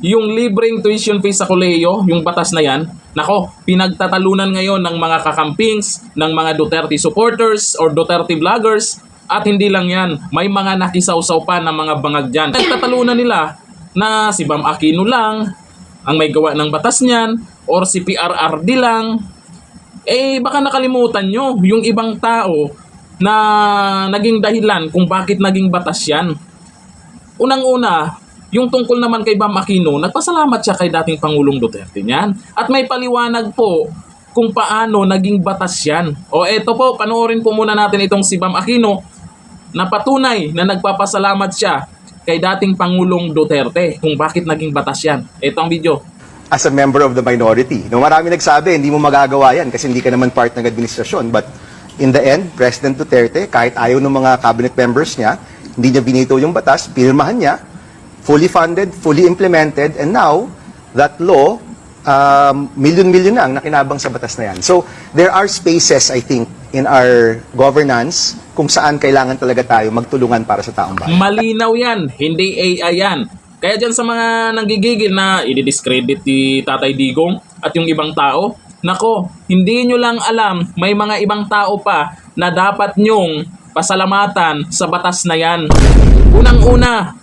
Yung libreng tuition fee sa kolehiyo, yung batas na yan, nako, pinagtatalunan ngayon ng mga kakampings, ng mga Duterte supporters or Duterte vloggers, at hindi lang yan, may mga nakisawsaw pa ng mga bangag dyan. Pinagtatalunan nila na si Bam Aquino lang ang may gawa ng batas niyan, or si PRRD lang. Eh, baka nakalimutan nyo yung ibang tao na naging dahilan kung bakit naging batas yan. Unang-una, yung tungkol naman kay Bam Aquino, nagpasalamat siya kay dating Pangulong Duterte niyan. At may paliwanag po kung paano naging batas yan. O eto po, panoorin po muna natin itong si Bam Aquino na patunay na nagpapasalamat siya kay dating Pangulong Duterte kung bakit naging batas yan. Ito ang video. As a member of the minority. No, marami nagsabi, hindi mo magagawa yan kasi hindi ka naman part ng administrasyon. But in the end, President Duterte, kahit ayaw ng mga cabinet members niya, hindi niya binito yung batas, pinirmahan niya, fully funded, fully implemented, and now, that law, milyon-milyon na ang nakinabang sa batas na yan. So, there are spaces, I think, in our governance kung saan kailangan talaga tayo magtulungan para sa taong bayan. Malinaw yan, hindi AI yan. Kaya dyan sa mga nanggigigil na i-discredit ni Tatay Digong at yung ibang tao, nako, hindi nyo lang alam, may mga ibang tao pa na dapat nyong pasalamatan sa batas na yan. Unang-una,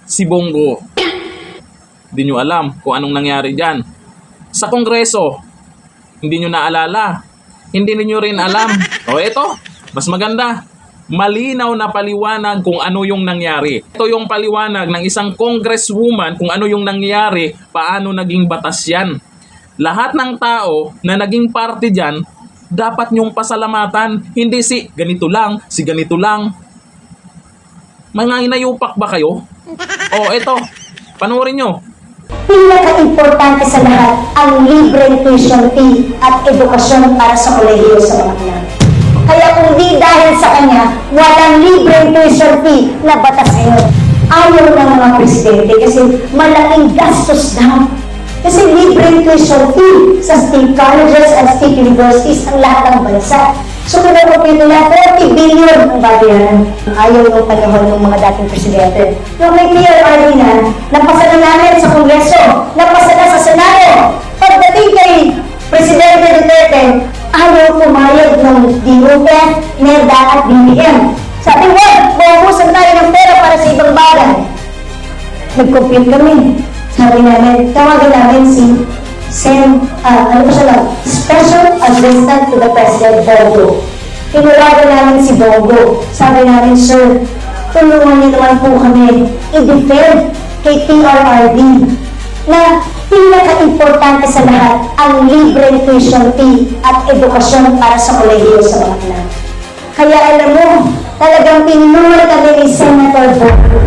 si Bongo. Hindi nyo alam kung anong nangyari dyan. Sa Kongreso, hindi nyo naalala. Hindi nyo rin alam. O eto, mas maganda. Malinaw na paliwanag kung ano yung nangyari. Ito yung paliwanag ng isang congresswoman kung ano yung nangyari, paano naging batas yan. Lahat ng tao na naging parte dyan, dapat nyong pasalamatan. Hindi si ganito lang, si ganito lang. Mga inayupak ba kayo? O eto, panoorin nyo. Pinaka-importante sa lahat ang libreng tuition fee at edukasyon para sa kolehiyo sa mga anak. Kaya kung di dahil sa kanya, walang libreng tuition fee na batas ngayon. Ayaw ng mga presidente kasi malaking gastos daw. Kasi libreng tuition fee sa state colleges and state universities ang lahat ng bansa. So kung napapin nila, 40 billion ang babayaran. Ayaw ng panahon ng mga dating presidente. Yung may PRRD na, napasa na namin sa Kongreso, napasa na sa Senado. Pagdating kay Presidente Duterte, ayaw pumayag ng DOPE, NEDA at BBM. Sabi, wag, maubusan tayo ng pera para sa ibang bagay. Nag-compute kami. Sabi namin, tawagan namin si Special Assistant to the President, Bongo. Tinulagan namin si Bongo. Sabi namin, sir, tulungan niyo naman po kami i-defend kay PRRD na pinaka-importante sa lahat ang libreng tuition fee at edukasyon para sa kolehiyo sa mga anak. Kaya alam mo, talagang pinunol kami ni Senator Bongo.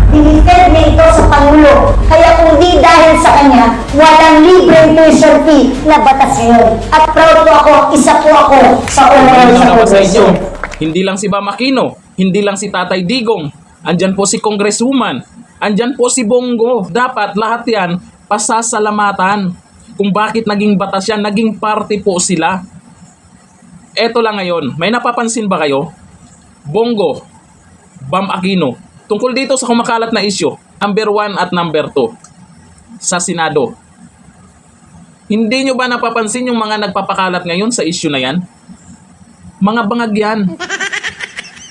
Dinifend niya ito sa Pangulo. Kaya kung di dahil sa kanya, walang libreng tuition fee na batas ngayon. At proud po ako, isa po ako sa overall sa Kongreso. Hindi lang si Bam Aquino, hindi lang si Tatay Digong, andyan po si Congresswoman, andyan po si Bongo. Dapat lahat yan pasasalamatan kung bakit naging batas yan, naging party po sila. Eto lang ngayon, may napapansin ba kayo? Bongo, Bam Aquino, tungkol dito sa kumakalat na isyu, number 1 at number 2 sa Senado. Hindi nyo ba napapansin yung mga nagpapakalat ngayon sa isyu na yan? Mga bangag yan.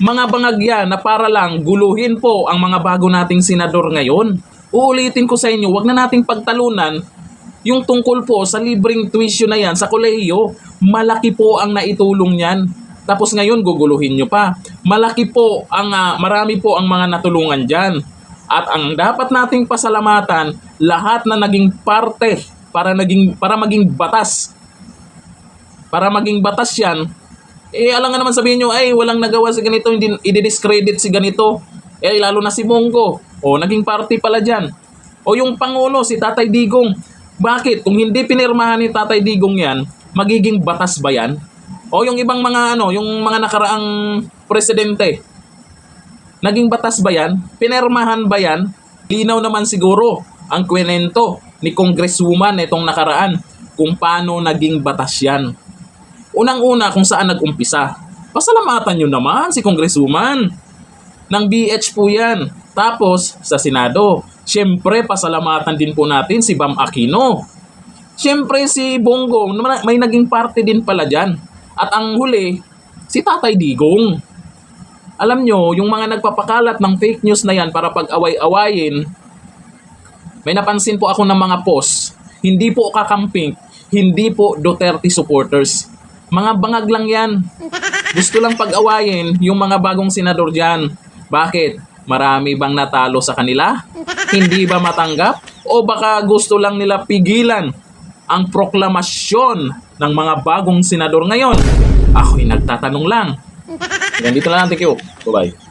Mga bangag yan na para lang guluhin po ang mga bago nating senador ngayon. Uulitin ko sa inyo, wag na nating pagtalunan yung tungkol po sa libreng tuition na yan sa kolehiyo. Malaki po ang naitulong yan. Tapos ngayon, guguluhin nyo pa. Malaki po ang, marami po ang mga natulungan dyan. At ang dapat nating pasalamatan, lahat na naging parte para maging batas. Para maging batas yan, alam nga naman sabihin nyo, ay, walang nagawa si ganito, hindi i-discredit si ganito. Lalo na si Bongo. Naging party pala dyan. Yung Pangulo, si Tatay Digong. Bakit? Kung hindi pinirmahan ni Tatay Digong yan, magiging batas ba yan? Yung ibang mga yung mga nakaraang presidente. Naging batas ba yan? Pinirmahan ba yan? Linaw naman siguro ang kwento ni Congresswoman itong nakaraan kung paano naging batas yan. Unang-una kung saan nag-umpisa. Pasalamatan nyo naman si Congresswoman. Ng BH po yan. Tapos sa Senado. Siyempre, pasalamatan din po natin si Bam Aquino. Siyempre, si Bongo, may naging parte din pala dyan. At ang huli, si Tatay Digong. Alam nyo, yung mga nagpapakalat ng fake news na yan para pag-away-awayin, may napansin po ako ng mga post, hindi po kakamping, hindi po Duterte supporters. Mga bangag lang yan. Gusto lang pag-awayin yung mga bagong senador dyan. Bakit? Marami bang natalo sa kanila? Hindi ba matanggap? O baka gusto lang nila pigilan ang proklamasyon ng mga bagong senador ngayon? Ako'y nagtatanong lang. Ganito lang. Thank you. Bye-bye.